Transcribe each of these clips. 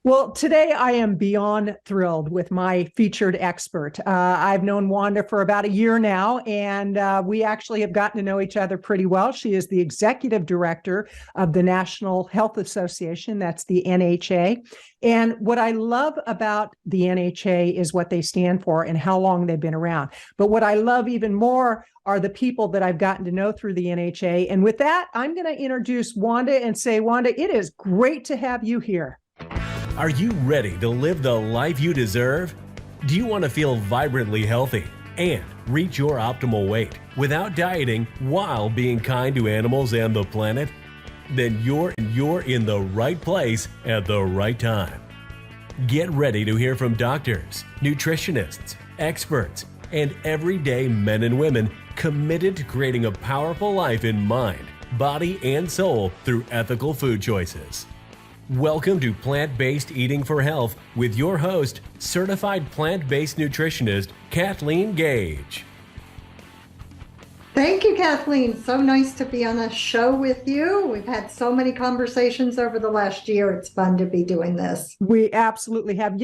Well, today I am beyond thrilled with my featured expert. I've known Wanda for about a year now, and we actually have gotten to know each other pretty well. She is the executive director of the National Health Association, that's the NHA. And what I love about the NHA is what they stand for and how long they've been around. But what I love even more are the people that I've gotten to know through the NHA. And with that, I'm going to introduce Wanda and say, Wanda, it is great to have you here. Are you ready to live the life you deserve? Do you want to feel vibrantly healthy and reach your optimal weight without dieting while being kind to animals and the planet? Then you're in the right place at the right time. Get ready to hear from doctors, nutritionists, experts, and everyday men and women committed to creating a powerful life in mind, body, and soul through ethical food choices. Welcome to Plant-Based Eating for Health with your host, certified plant-based nutritionist, Kathleen Gage. Thank you, Kathleen. So nice to be on a show with you. We've had so many conversations over the last year. It's fun to be doing this. We absolutely have,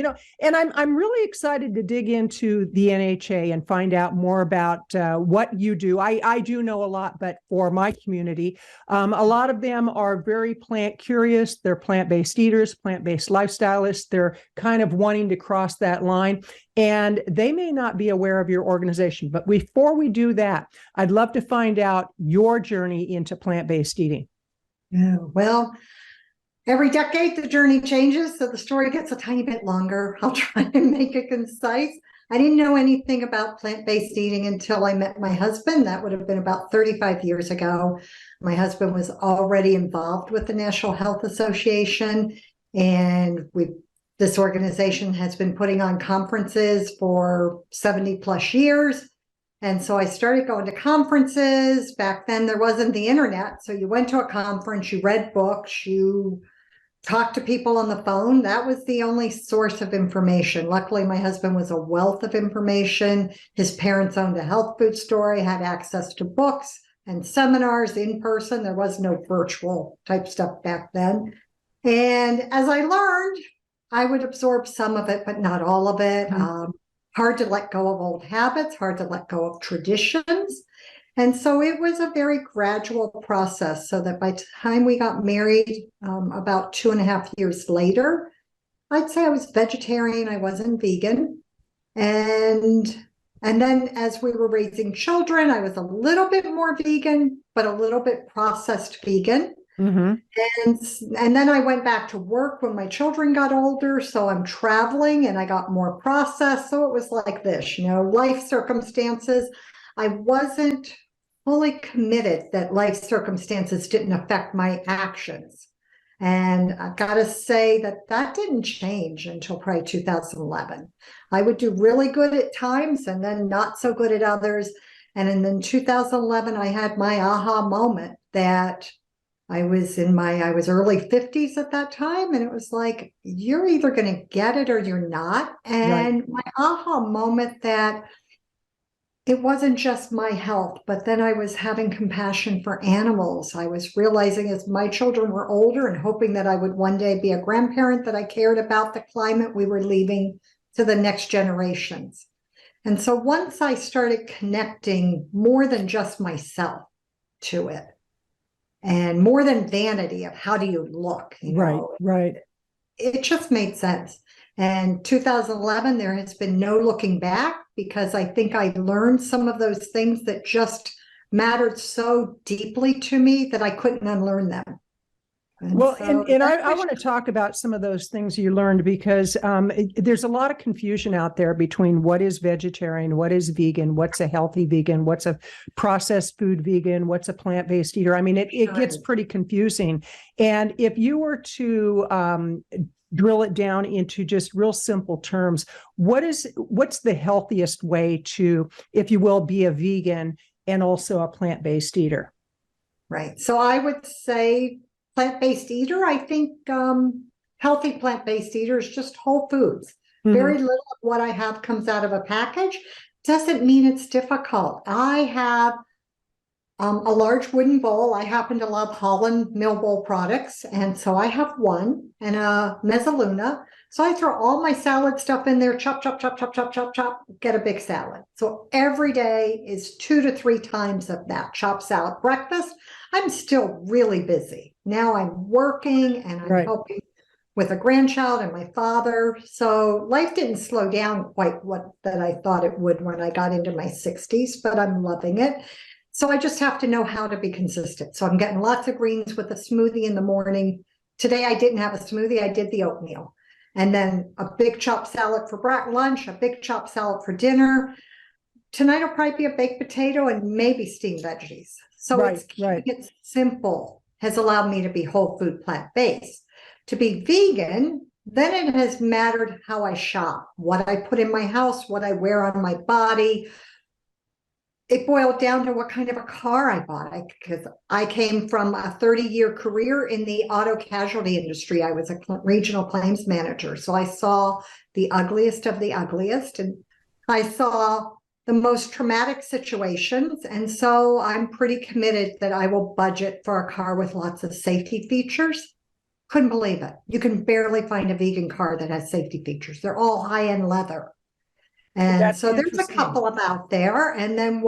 and I'm really excited to dig into the NHA and find out more about what you do. I do know a lot, but for my community, a lot of them are very plant curious. They're plant-based eaters, plant-based lifestylists. They're kind of wanting to cross that line. And they may not be aware of your organization. But before we do that, I'd love to find out your journey into plant-based eating. Yeah, well, every decade the journey changes, so the story gets a tiny bit longer. I'll try and make it concise. I didn't know anything about plant-based eating until I met my husband. That would have been about 35 years ago. My husband was already involved with the National Health Association, and this organization has been putting on conferences for 70 plus years. And so I started going to conferences. Back then, there wasn't the internet. So you went to a conference, you read books, you talked to people on the phone. That was the only source of information. Luckily, my husband was a wealth of information. His parents owned a health food store. He had access to books and seminars in person. There was no virtual type stuff back then. And as I learned, I would absorb some of it, but not all of it. Hard to let go of old habits, hard to let go of traditions. And so it was a very gradual process, so that by the time we got married, about 2.5 years later, I'd say I was vegetarian, I wasn't vegan. And then as we were raising children, I was a little bit more vegan, but a little bit processed vegan. Mm-hmm. And then I went back to work when my children got older. So I'm traveling and I got more processed. So it was like this, life circumstances. I wasn't fully committed that life circumstances didn't affect my actions. And I've got to say that didn't change until probably 2011. I would do really good at times and then not so good at others. And then 2011, I had my aha moment that I was early 50s at that time. And it was like, you're either going to get it or you're not. And right. My aha moment that it wasn't just my health, but then I was having compassion for animals. I was realizing as my children were older and hoping that I would one day be a grandparent, that I cared about the climate we were leaving to the next generations. And so once I started connecting more than just myself to it, and more than vanity of how do you look, right. It just made sense. And 2011, there has been no looking back, because I think I learned some of those things that just mattered so deeply to me that I couldn't unlearn them. And I want to talk about some of those things you learned, because there's a lot of confusion out there between what is vegetarian, what is vegan, what's a healthy vegan, what's a processed food vegan, what's a plant-based eater. I mean, it gets pretty confusing. And if you were to drill it down into just real simple terms, what's the healthiest way to, if you will, be a vegan and also a plant-based eater? Right. So I would say plant-based eater, I think healthy plant-based eater is just whole foods. Mm-hmm. Very little of what I have comes out of a package. Doesn't mean it's difficult. I have A large wooden bowl. I happen to love Holland Mill Bowl products, and so I have one and a mezzaluna. So I throw all my salad stuff in there, chop, chop, chop, chop, chop, chop, chop, get a big salad. So every day is 2 to 3 times of that chopped salad. Breakfast, I'm still really busy. Now I'm working and I'm helping with a grandchild and my father. So life didn't slow down quite what that I thought it would when I got into my 60s, but I'm loving it. So I just have to know how to be consistent. So I'm getting lots of greens with a smoothie in the morning. Today I didn't have a smoothie, I did the oatmeal. And then a big chopped salad for lunch, a big chopped salad for dinner. Tonight will probably be a baked potato and maybe steamed veggies. So it's simple has allowed me to be whole food plant-based. To be vegan, then it has mattered how I shop, what I put in my house, what I wear on my body. It boiled down to what kind of a car I bought, because I came from a 30-year career in the auto casualty industry. I was a regional claims manager. So I saw the ugliest of the ugliest, and I saw the most traumatic situations. And so I'm pretty committed that I will budget for a car with lots of safety features. Couldn't believe it. You can barely find a vegan car that has safety features. They're all high-end leather. And so there's a couple of out there. And then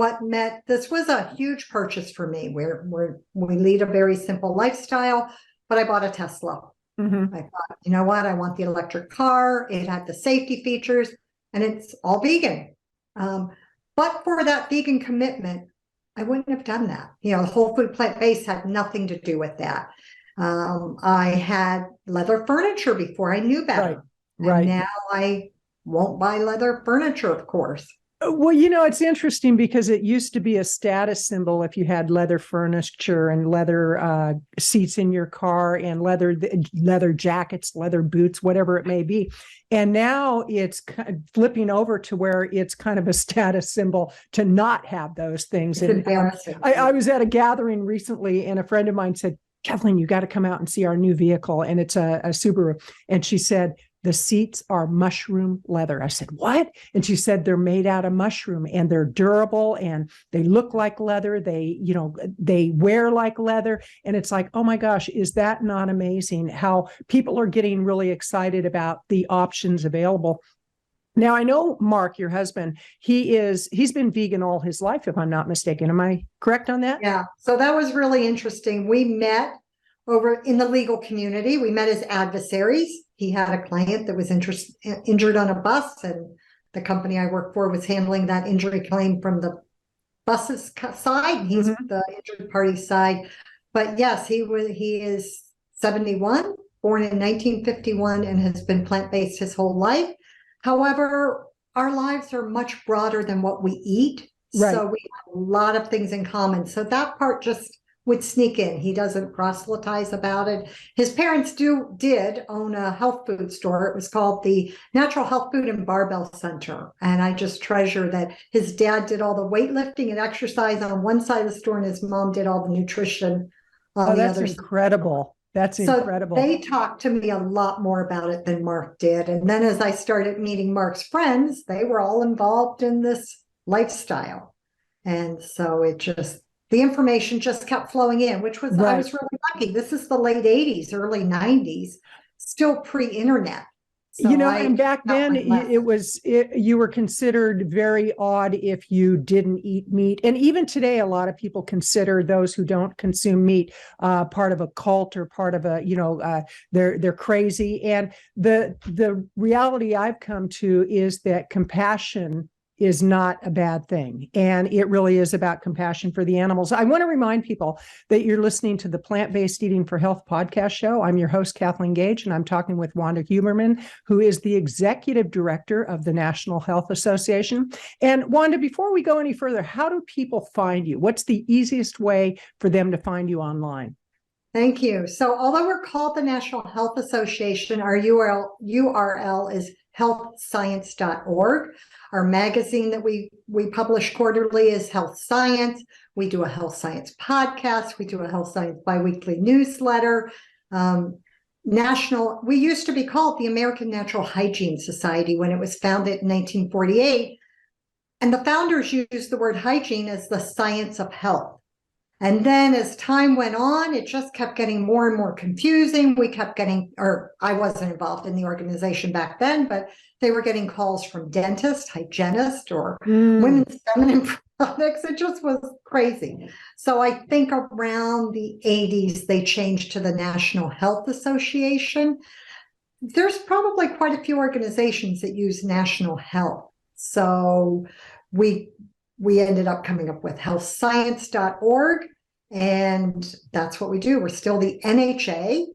this was a huge purchase for me. We lead a very simple lifestyle, but I bought a Tesla. Mm-hmm. I thought, you know what? I want the electric car. It had the safety features and it's all vegan. But for that vegan commitment, I wouldn't have done that. The whole food plant-based had nothing to do with that. I had leather furniture before I knew better. Right. And now I won't buy leather furniture, of course. Well, it's interesting because it used to be a status symbol if you had leather furniture and leather seats in your car and leather jackets, leather boots, whatever it may be. And now it's flipping over to where it's kind of a status symbol to not have those things. It's embarrassing. I was at a gathering recently and a friend of mine said, Kathleen, you got to come out and see our new vehicle. And it's a Subaru. And she said, the seats are mushroom leather. I said, what? And she said, they're made out of mushroom and they're durable and they look like leather. They wear like leather. And it's like, oh my gosh, is that not amazing how people are getting really excited about the options available? Now, I know Mark, your husband, he's been vegan all his life, if I'm not mistaken. Am I correct on that? Yeah. So that was really interesting. We met over in the legal community. We met as adversaries. He had a client that was injured on a bus, and the company I work for was handling that injury claim from the bus's side. He's the injured party side. But yes, he is 71, born in 1951, and has been plant-based his whole life. However, our lives are much broader than what we eat. Right. So we have a lot of things in common. So that part just would sneak in. He doesn't proselytize about it. His parents did own a health food store. It was called the Natural Health Food and Barbell Center. And I just treasure that his dad did all the weightlifting and exercise on one side of the store, and his mom did all the nutrition on the other side. That's incredible. That's incredible. So they talked to me a lot more about it than Mark did. And then as I started meeting Mark's friends, they were all involved in this lifestyle. And so the information just kept flowing in, which was, I was really lucky. This is the late 80s, early 90s, still pre-internet. So and back then you were considered very odd if you didn't eat meat. And even today, a lot of people consider those who don't consume meat part of a cult or part of they're crazy. And the reality I've come to is that compassion is not a bad thing. And it really is about compassion for the animals. I want to remind people that you're listening to the Plant-Based Eating for Health podcast show. I'm your host, Kathleen Gage, and I'm talking with Wanda Huberman, who is the executive director of the National Health Association. And Wanda, before we go any further, how do people find you? What's the easiest way for them to find you online? Thank you. So although we're called the National Health Association, our URL is healthscience.org. Our magazine that we publish quarterly is Health Science. We do a Health Science podcast. We do a Health Science biweekly newsletter. We used to be called the American Natural Hygiene Society when it was founded in 1948. And the founders used the word hygiene as the science of health. And then as time went on, it just kept getting more and more confusing. We kept getting, or I wasn't involved in the organization back then, but they were getting calls from dentists, hygienists, or women's feminine products. It just was crazy. So I think around the 80s, they changed to the National Health Association. There's probably quite a few organizations that use national health. So we ended up coming up with healthscience.org, and that's what we do. We're still the NHA,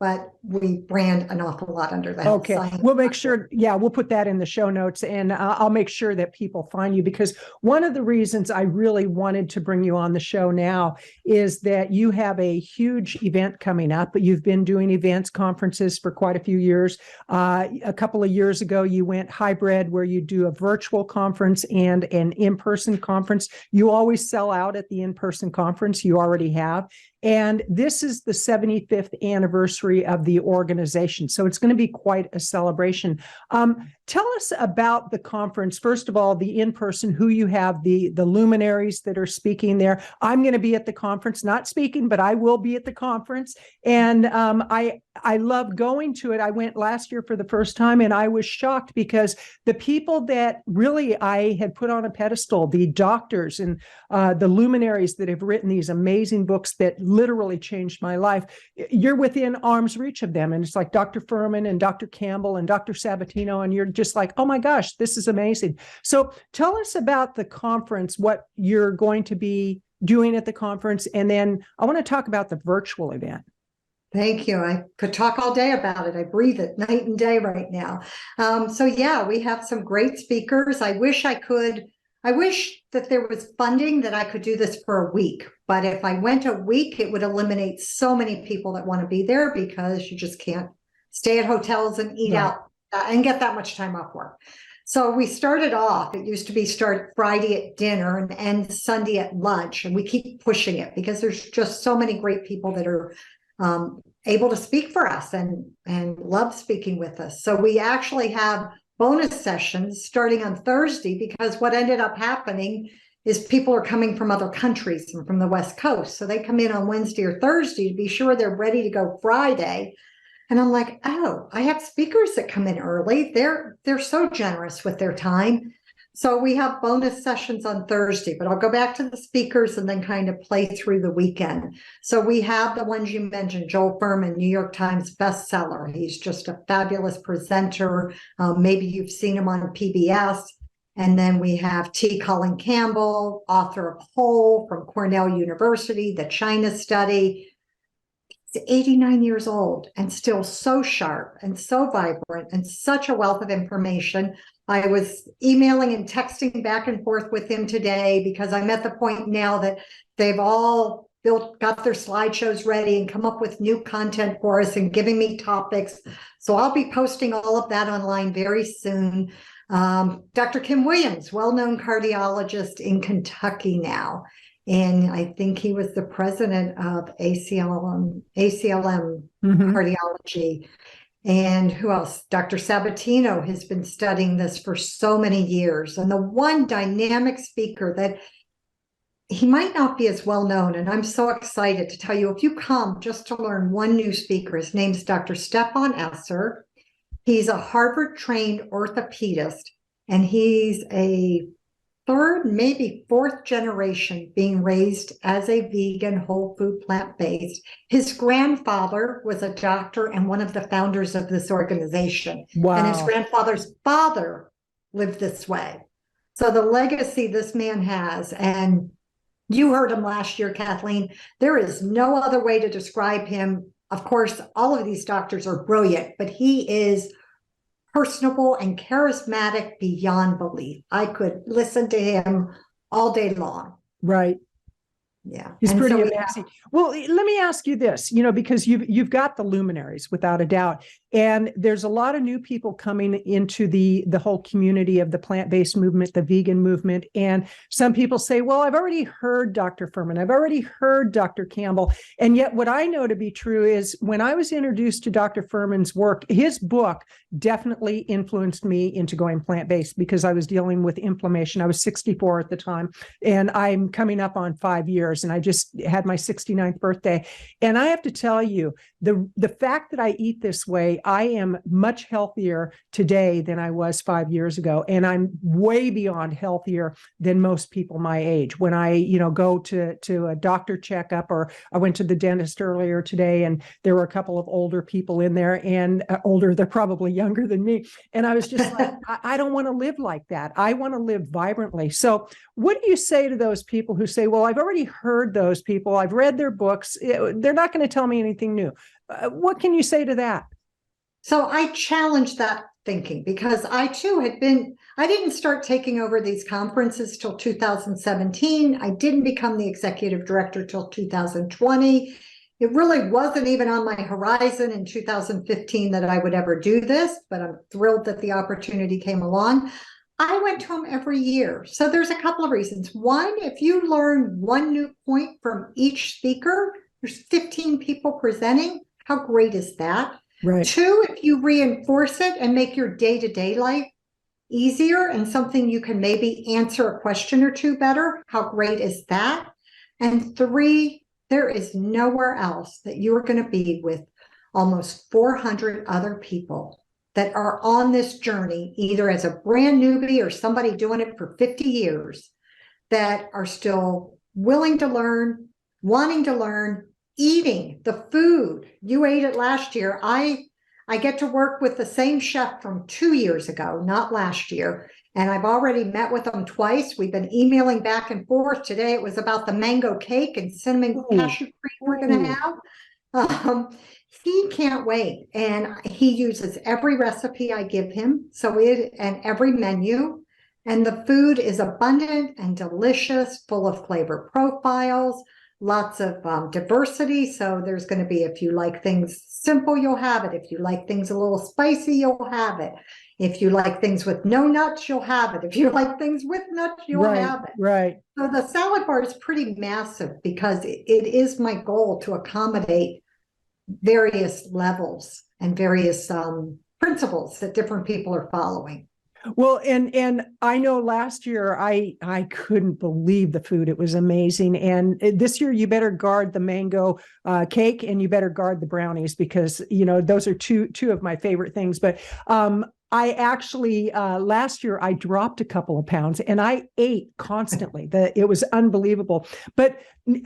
but we brand an awful lot under that. Okay, we'll make sure, we'll put that in the show notes, and I'll make sure that people find you, because one of the reasons I really wanted to bring you on the show now is that you have a huge event coming up. You've been doing events, conferences for quite a few years. A couple of years ago, you went hybrid, where you do a virtual conference and an in-person conference. You always sell out at the in-person conference. You already have. And this is the 75th anniversary of the organization. So it's going to be quite a celebration. Tell us about the conference. First of all, the in-person, who you have, the luminaries that are speaking there. I'm going to be at the conference, not speaking, but I will be at the conference. And I love going to it. I went last year for the first time, and I was shocked because the people that really I had put on a pedestal, the doctors and the luminaries that have written these amazing books that literally changed my life, you're within arm's reach of them. And it's like Dr. Furman and Dr. Campbell and Dr. Sabatino, and you're just like, oh my gosh, this is amazing. So tell us about the conference, what you're going to be doing at the conference. And then I want to talk about the virtual event. Thank you. I could talk all day about it. I breathe it night and day right now. We have some great speakers. I wish that there was funding that I could do this for a week. But if I went a week, it would eliminate so many people that want to be there, because you just can't stay at hotels and eat out and get that much time off work. So we started off, it used to be start Friday at dinner and end Sunday at lunch. And we keep pushing it because there's just so many great people that are able to speak for us and love speaking with us. So we actually have bonus sessions starting on Thursday, because what ended up happening is people are coming from other countries and from the West Coast. So they come in on Wednesday or Thursday to be sure they're ready to go Friday. And I'm like, oh, I have speakers that come in early. They're so generous with their time. So we have bonus sessions on Thursday, but I'll go back to the speakers and then kind of play through the weekend. So we have the ones you mentioned, Joel Furman, New York Times bestseller. He's just a fabulous presenter. Maybe you've seen him on PBS. And then we have T. Colin Campbell, author of Whole from Cornell University, the China Study. He's 89 years old and still so sharp and so vibrant and such a wealth of information. I was emailing and texting back and forth with him today, because I'm at the point now that they've all got their slideshows ready and come up with new content for us and giving me topics. So I'll be posting all of that online very soon. Dr. Kim Williams, well-known cardiologist in Kentucky now. And I think he was the president of ACLM Cardiology. And who else? Dr. Sabatino has been studying this for so many years. And the one dynamic speaker that he might not be as well known, and I'm so excited to tell you, if you come just to learn one new speaker, his name's Dr. Stefan Esser. He's a Harvard-trained orthopedist, and he's a third, maybe fourth generation being raised as a vegan, whole food, plant-based. His grandfather was a doctor and one of the founders of this organization. Wow. And his grandfather's father lived this way. So the legacy this man has, and you heard him last year, Kathleen, there is no other way to describe him. Of course, all of these doctors are brilliant, but he is personable and charismatic beyond belief. I could listen to him all day long. Right. Yeah. He's pretty amazing. Well, let me ask you this, because you've got the luminaries without a doubt. And there's a lot of new people coming into the whole community of the plant-based movement, the vegan movement. And some people say, well, I've already heard Dr. Furman. I've already heard Dr. Campbell. And yet what I know to be true is when I was introduced to Dr. Furman's work, his book definitely influenced me into going plant-based, because I was dealing with inflammation. I was 64 at the time, and I'm coming up on 5 years. years, and I just had my 69th birthday. And I have to tell you, the fact that I eat this way, I am much healthier today than I was 5 years ago. And I'm way beyond healthier than most people my age. When I, go to a doctor checkup, or I went to the dentist earlier today, and there were a couple of older people in there, and older, they're probably younger than me. And I was just like, I don't want to live like that. I want to live vibrantly. So what do you say to those people who say, well, I've already heard those people, I've read their books, they're not going to tell me anything new? What can you say to that? So I challenge that thinking, because I too I didn't start taking over these conferences till 2017. I didn't become the executive director till 2020. It really wasn't even on my horizon in 2015 that I would ever do this, but I'm thrilled that the opportunity came along. I went to them every year. So there's a couple of reasons. One, if you learn one new point from each speaker, there's 15 people presenting. How great is that? Right. Two, if you reinforce it and make your day-to-day life easier and something you can maybe answer a question or two better, how great is that? And three, there is nowhere else that you are going to be with almost 400 other people that are on this journey, either as a brand newbie or somebody doing it for 50 years, that are still willing to learn, wanting to learn, eating the food. You ate it last year. I get to work with the same chef from 2 years ago, not last year. And I've already met with them twice. We've been emailing back and forth. Today it was about the mango cake and cinnamon cashew cream we're going to have. He can't wait. And he uses every recipe I give him. And every menu. And the food is abundant and delicious, full of flavor profiles, lots of diversity. So there's going to be, if you like things simple, you'll have it. If you like things a little spicy, you'll have it. If you like things with no nuts, you'll have it. If you like things with nuts, you'll have it. Right. So the salad bar is pretty massive, because it is my goal to accommodate various levels and various principles that different people are following. Well, and I know last year I couldn't believe the food. It was amazing. And this year you better guard the mango cake, and you better guard the brownies, because those are two of my favorite things. But I actually last year I dropped a couple of pounds, and I ate constantly. It was unbelievable. But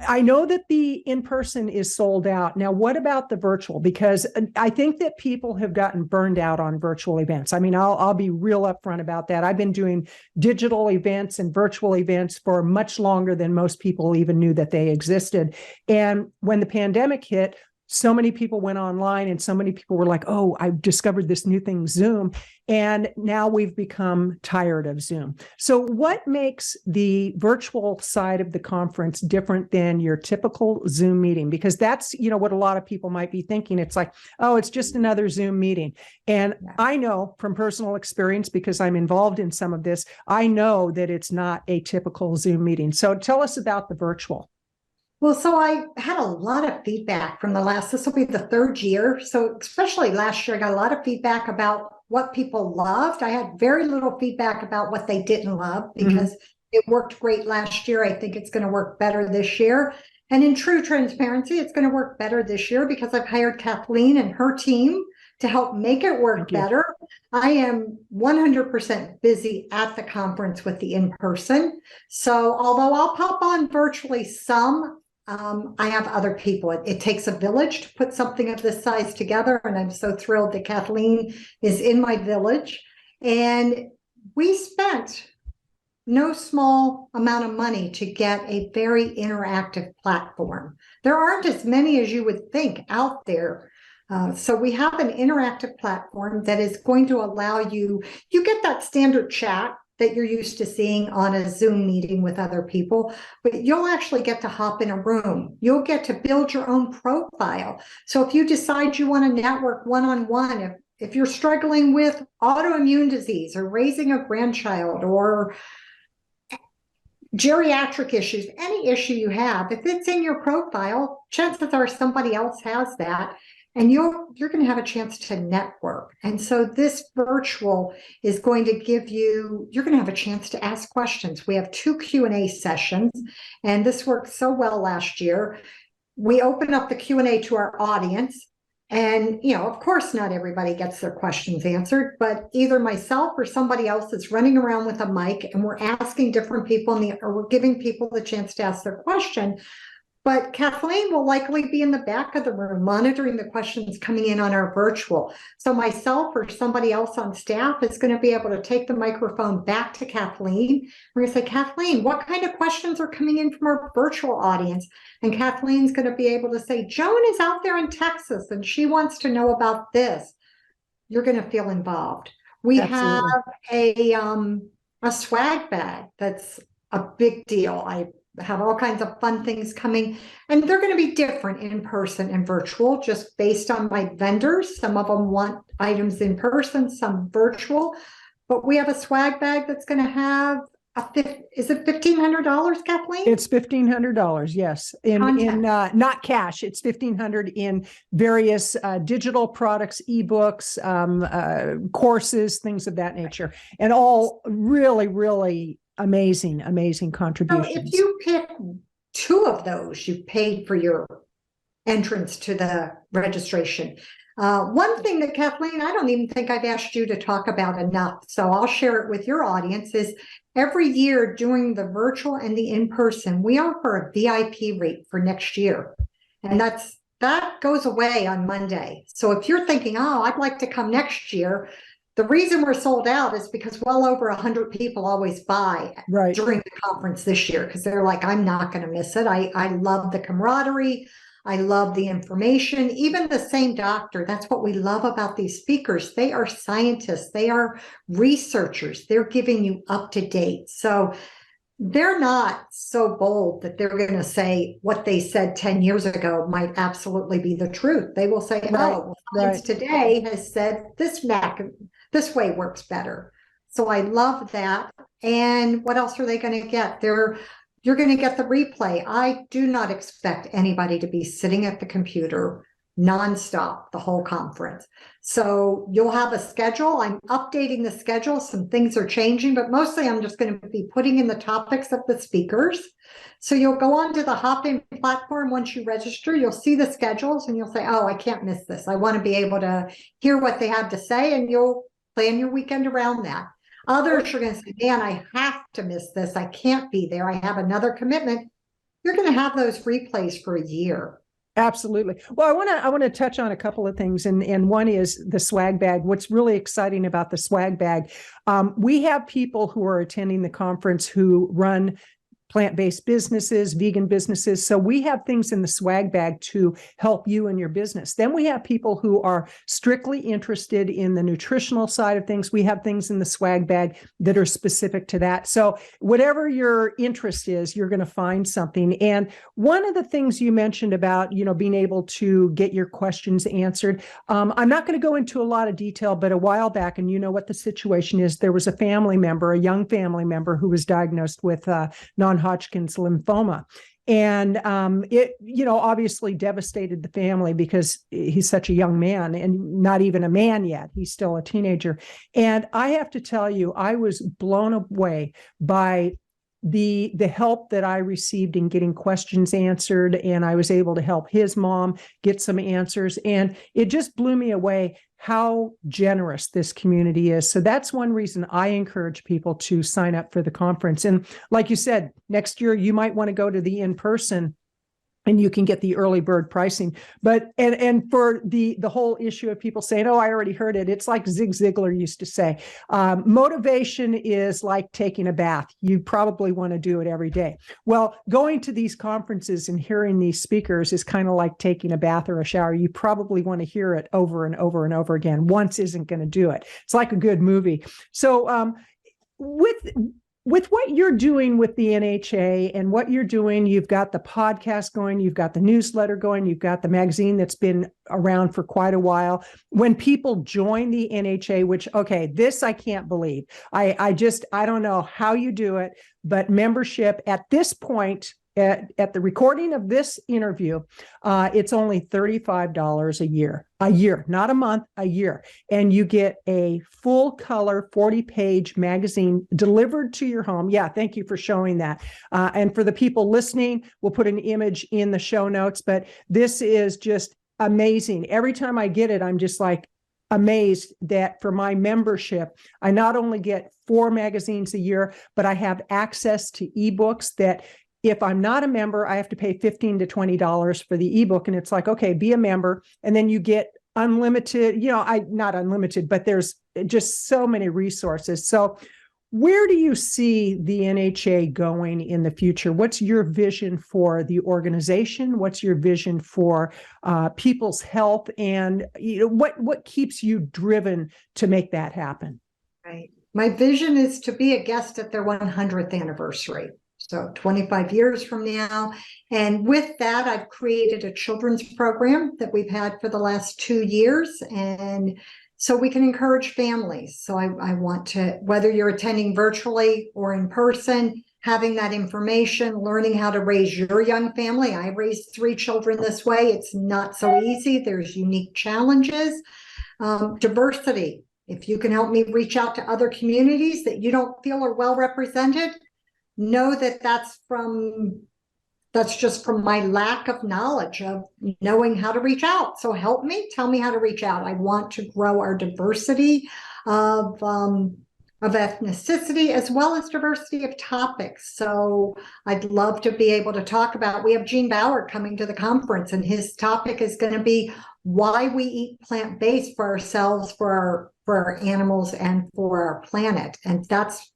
I know that the in-person is sold out. Now, what about the virtual? Because I think that people have gotten burned out on virtual events. I mean, I'll be real upfront about that. I've been doing digital events and virtual events for much longer than most people even knew that they existed. And when the pandemic hit, so many people went online, and so many people were like, oh, I've discovered this new thing, Zoom. And now we've become tired of Zoom. So what makes the virtual side of the conference different than your typical Zoom meeting? Because that's, what a lot of people might be thinking. It's like, oh, it's just another Zoom meeting. And I know from personal experience, because I'm involved in some of this, I know that it's not a typical Zoom meeting. So tell us about the virtual. Well, so I had a lot of feedback from this will be the third year. So especially last year, I got a lot of feedback about what people loved. I had very little feedback about what they didn't love, because it worked great last year. I think it's going to work better this year. And in true transparency, it's going to work better this year, because I've hired Kathleen and her team to help make it work better. I am 100% busy at the conference with the in-person. So although I'll pop on virtually some, I have other people. It takes a village to put something of this size together, and I'm so thrilled that Kathleen is in my village. And we spent no small amount of money to get a very interactive platform. There aren't as many as you would think out there. So we have an interactive platform that is going to allow you get that standard chat that you're used to seeing on a Zoom meeting with other people, but you'll actually get to hop in a room. You'll get to build your own profile. So if you decide you want to network one-on-one, if you're struggling with autoimmune disease or raising a grandchild or geriatric issues, any issue you have, if it's in your profile, chances are somebody else has that. and you're going to have a chance to network. And so this virtual is going to give you're going to have a chance to ask questions. We have 2 Q&A sessions, and this worked so well last year. We open up the Q&A to our audience. And, of course, not everybody gets their questions answered, but either myself or somebody else is running around with a mic, and we're asking different people or we're giving people the chance to ask their question. But Kathleen will likely be in the back of the room monitoring the questions coming in on our virtual. So myself or somebody else on staff is going to be able to take the microphone back to Kathleen. We're going to say, Kathleen, what kind of questions are coming in from our virtual audience? And Kathleen's going to be able to say, Joan is out there in Texas and she wants to know about this. You're going to feel involved. We Absolutely. have a swag bag that's a big deal. I have all kinds of fun things coming, and they're going to be different in person and virtual, just based on my vendors. Some of them want items in person, some virtual, but we have a swag bag that's going to have is it $1,500, Kathleen? It's $1,500. Yes. In not cash. It's $1,500 in various digital products, ebooks, courses, things of that nature, and all really, really amazing contributions. So if you pick 2 of those, you paid for your entrance to the registration. One thing that, Kathleen, I don't even think I've asked you to talk about enough, so I'll share it with your audience, is every year doing the virtual and the in-person, we offer a VIP rate for next year. And that goes away on Monday. So if you're thinking, oh, I'd like to come next year, the reason we're sold out is because well over 100 people always buy during the conference this year, because they're like, I'm not going to miss it. I love the camaraderie. I love the information. Even the same doctor, that's what we love about these speakers. They are scientists. They are researchers. They're giving you up to date. So they're not so bold that they're going to say what they said 10 years ago might absolutely be the truth. They will say, science today has said this way works better. So I love that. And what else are they going to get? You're going to get the replay. I do not expect anybody to be sitting at the computer nonstop the whole conference. So you'll have a schedule. I'm updating the schedule. Some things are changing, but mostly I'm just going to be putting in the topics of the speakers. So you'll go onto the Hop-In platform. Once you register, you'll see the schedules and you'll say, oh, I can't miss this. I want to be able to hear what they have to say, and you'll plan your weekend around that. Others are going to say, man, I have to miss this. I can't be there. I have another commitment. You're going to have those replays for a year. Absolutely. Well, I want to touch on a couple of things, and one is the swag bag. What's really exciting about the swag bag, we have people who are attending the conference who run plant-based businesses, vegan businesses. So we have things in the swag bag to help you in your business. Then we have people who are strictly interested in the nutritional side of things. We have things in the swag bag that are specific to that. So whatever your interest is, you're going to find something. And one of the things you mentioned about, being able to get your questions answered, I'm not going to go into a lot of detail, but a while back, and you know what the situation is, there was a young family member who was diagnosed with non-Hodgkin's lymphoma. And it, obviously devastated the family because he's such a young man and not even a man yet. He's still a teenager. And I have to tell you, I was blown away by the help that I received in getting questions answered. And I was able to help his mom get some answers. And it just blew me away how generous this community is. So that's one reason I encourage people to sign up for the conference. And like you said, next year, you might want to go to the in-person and you can get the early bird pricing. But, and for the whole issue of people saying, oh, I already heard it. It's like Zig Ziglar used to say, motivation is like taking a bath. You probably want to do it every day. Well, going to these conferences and hearing these speakers is kind of like taking a bath or a shower. You probably want to hear it over and over and over again. Once isn't going to do it. It's like a good movie. So, with what you're doing with the NHA and what you're doing, you've got the podcast going, you've got the newsletter going, you've got the magazine that's been around for quite a while. When people join the NHA, which, okay, this I can't believe. I don't know how you do it, but membership at this point, at the recording of this interview, it's only $35 a year, not a month, a year. And you get a full color 40-page magazine delivered to your home. Yeah, thank you for showing that. And for the people listening, we'll put an image in the show notes, but this is just amazing. Every time I get it, I'm just like amazed that for my membership, I not only get 4 magazines a year, but I have access to ebooks that if I'm not a member, I have to pay $15 to $20 for the ebook. And it's like, okay, be a member. And then you get unlimited, not unlimited, but there's just so many resources. So where do you see the NHA going in the future? What's your vision for the organization? What's your vision for people's health? And what keeps you driven to make that happen? Right. My vision is to be a guest at their 100th anniversary. So 25 years from now. And with that, I've created a children's program that we've had for the last 2 years. And so we can encourage families. So I want to, whether you're attending virtually or in person, having that information, learning how to raise your young family. I raised 3 children this way. It's not so easy. There's unique challenges. Diversity. If you can help me reach out to other communities that you don't feel are well represented, know that that's just from my lack of knowledge of knowing how to reach out. So help me, tell me how to reach out. I want to grow our diversity of ethnicity as well as diversity of topics. So I'd love to be able to talk about, we have Gene Bauer coming to the conference, and his topic is going to be why we eat plant-based for ourselves, for our animals, and for our planet. And that's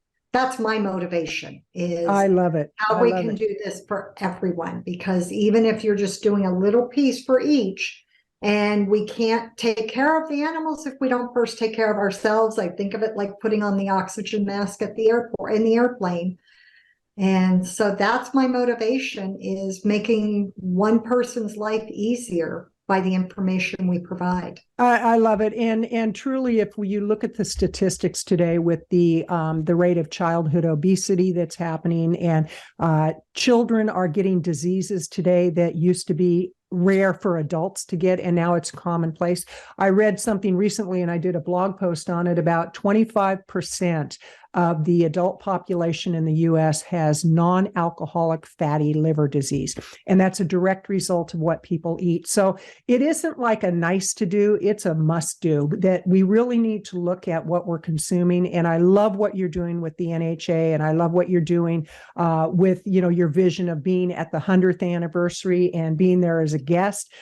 my motivation, is I love it. How we can do this for everyone, because even if you're just doing a little piece for each, and we can't take care of the animals if we don't first take care of ourselves. I think of it like putting on the oxygen mask at the airport, in the airplane. And so that's my motivation, is making one person's life easier by the information we provide. I love it. And truly, if you look at the statistics today with the rate of childhood obesity that's happening, and children are getting diseases today that used to be rare for adults to get, and now it's commonplace. I read something recently, and I did a blog post on it, about 25% of the adult population in the U.S. has non-alcoholic fatty liver disease. And that's a direct result of what people eat. So it isn't like a nice to do, it's a must do, that we really need to look at what we're consuming. And I love what you're doing with the NHA, and I love what you're doing with, your vision of being at the 100th anniversary and being there as a guest.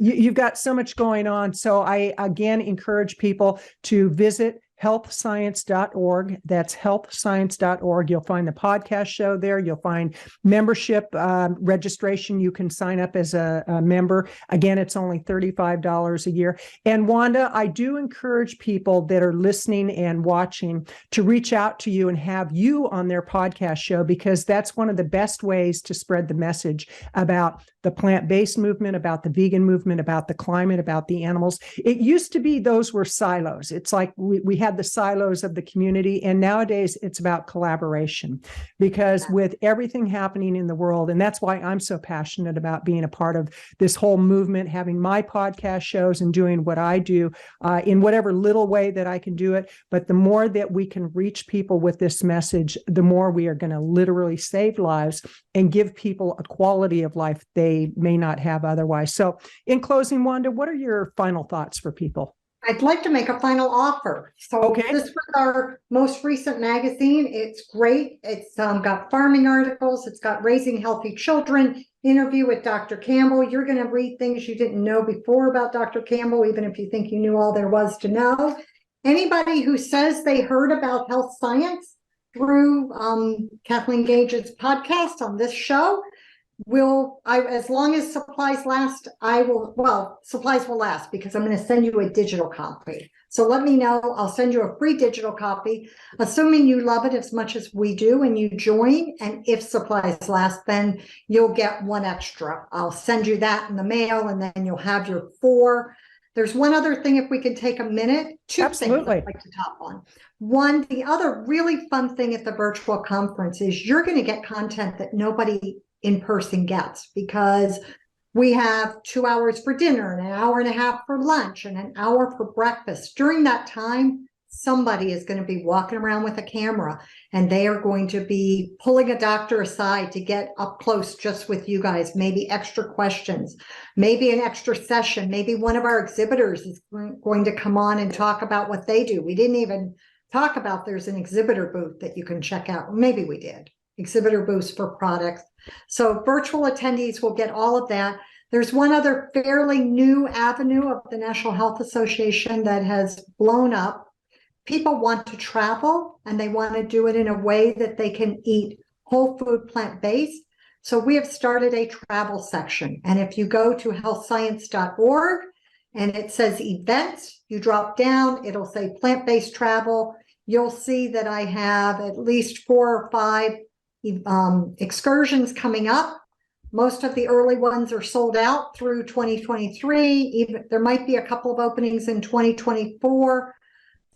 You've got so much going on. So I, again, encourage people to visit healthscience.org. That's healthscience.org. You'll find the podcast show there. You'll find membership registration. You can sign up as a member. Again, it's only $35 a year. And Wanda, I do encourage people that are listening and watching to reach out to you and have you on their podcast show, because that's one of the best ways to spread the message about the plant-based movement, about the vegan movement, about the climate, about the animals. It used to be those were silos. It's like we had the silos of the community, and nowadays it's about collaboration, because with everything happening in the world, and that's why I'm so passionate about being a part of this whole movement, having my podcast shows and doing what I do in whatever little way that I can do it. But the more that we can reach people with this message, the more we are going to literally save lives and give people a quality of life they may not have otherwise. So in closing, Wanda, what are your final thoughts for people? I'd like to make a final offer. So this was our most recent magazine. It's great. It's got farming articles. It's got raising healthy children, interview with Dr. Campbell. You're going to read things you didn't know before about Dr. Campbell, even if you think you knew all there was to know. Anybody who says they heard about health science through Kathleen Gage's podcast on this show, as long as supplies last, supplies will last, because I'm going to send you a digital copy. So let me know. I'll send you a free digital copy, assuming you love it as much as we do and you join. And if supplies last, then you'll get one extra. I'll send you that in the mail, and then you'll have your 4. There's one other thing, if we can take a minute, 2 Absolutely. things I'd like to top on. One, the other really fun thing at the virtual conference is you're going to get content that nobody in-person gets, because we have 2 hours for dinner and an hour and a half for lunch and an hour for breakfast. During that time, somebody is going to be walking around with a camera, and they are going to be pulling a doctor aside to get up close just with you guys, maybe extra questions, maybe an extra session. Maybe one of our exhibitors is going to come on and talk about what they do. We didn't even talk about there's an exhibitor booth that you can check out. Maybe we did. Exhibitor booths for products. So virtual attendees will get all of that. There's one other fairly new avenue of the National Health Association that has blown up. People want to travel, and they want to do it in a way that they can eat whole food, plant-based. So we have started a travel section. And if you go to healthscience.org and it says events, you drop down, it'll say plant-based travel. You'll see that I have at least 4 or 5 excursions coming up. Most of the early ones are sold out through 2023. Even there might be a couple of openings in 2024.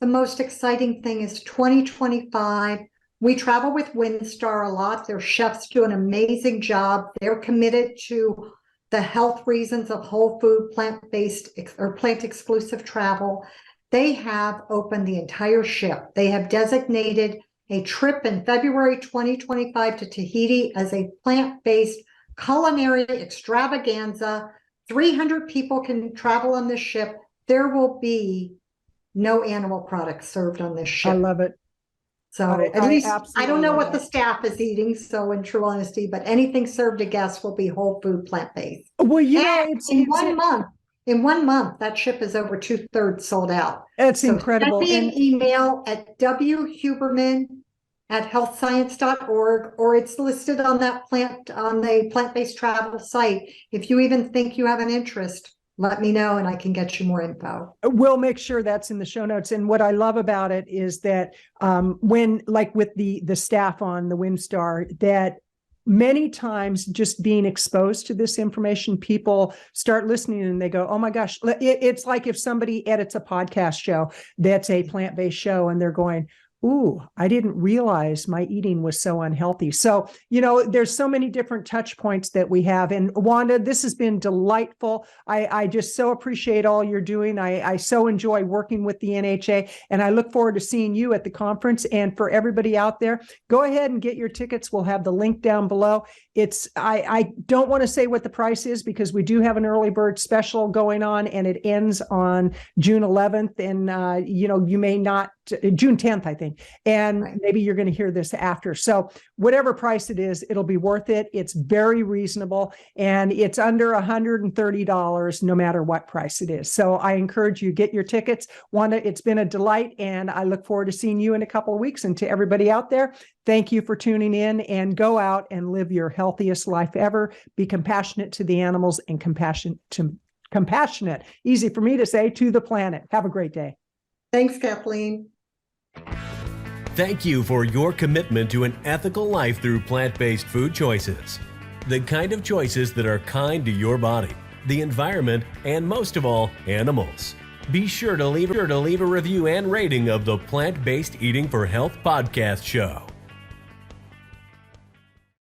The most exciting thing is 2025. We travel with WinStar a lot. Their chefs do an amazing job. They're committed to the health reasons of whole food, plant-based or plant-exclusive travel. They have opened the entire ship. They have designated a trip in February 2025 to Tahiti as a plant-based culinary extravaganza. 300 people can travel on this ship. There will be no animal products served on this ship. I love it. So at least I don't know what the staff is eating, so in true honesty, but anything served to guests will be whole food, plant-based. Well, you know, in 1 month, that ship is over 2/3 sold out. It's incredible. Send me an email at whuberman@healthscience.org, or it's listed on the plant-based travel site. If you even think you have an interest, let me know and I can get you more info. We'll make sure that's in the show notes. And what I love about it is that when, like with the staff on the WinStar, that many times just being exposed to this information, people start listening and they go, oh my gosh, it's like if somebody edits a podcast show that's a plant-based show and they're going, ooh, I didn't realize my eating was so unhealthy. So, you know, there's so many different touch points that we have. And Wanda, this has been delightful. I just so appreciate all you're doing. I so enjoy working with the NHA, and I look forward to seeing you at the conference. And for everybody out there, go ahead and get your tickets. We'll have the link down below. I don't want to say what the price is because we do have an early bird special going on, and it ends on June 11th. And, you may not, June 10th, I think. And maybe you're going to hear this after. So whatever price it is, it'll be worth it. It's very reasonable, and it's under $130 no matter what price it is. So I encourage you, get your tickets. Wanda, it's been a delight, and I look forward to seeing you in a couple of weeks. And to everybody out there, thank you for tuning in, and go out and live your healthiest life ever. Be compassionate to the animals and compassionate, easy for me to say, to the planet. Have a great day. Thanks, Kathleen. Thank you for your commitment to an ethical life through plant-based food choices. The kind of choices that are kind to your body, the environment, and most of all, animals. Be sure to leave a review and rating of the Plant-Based Eating for Health podcast show.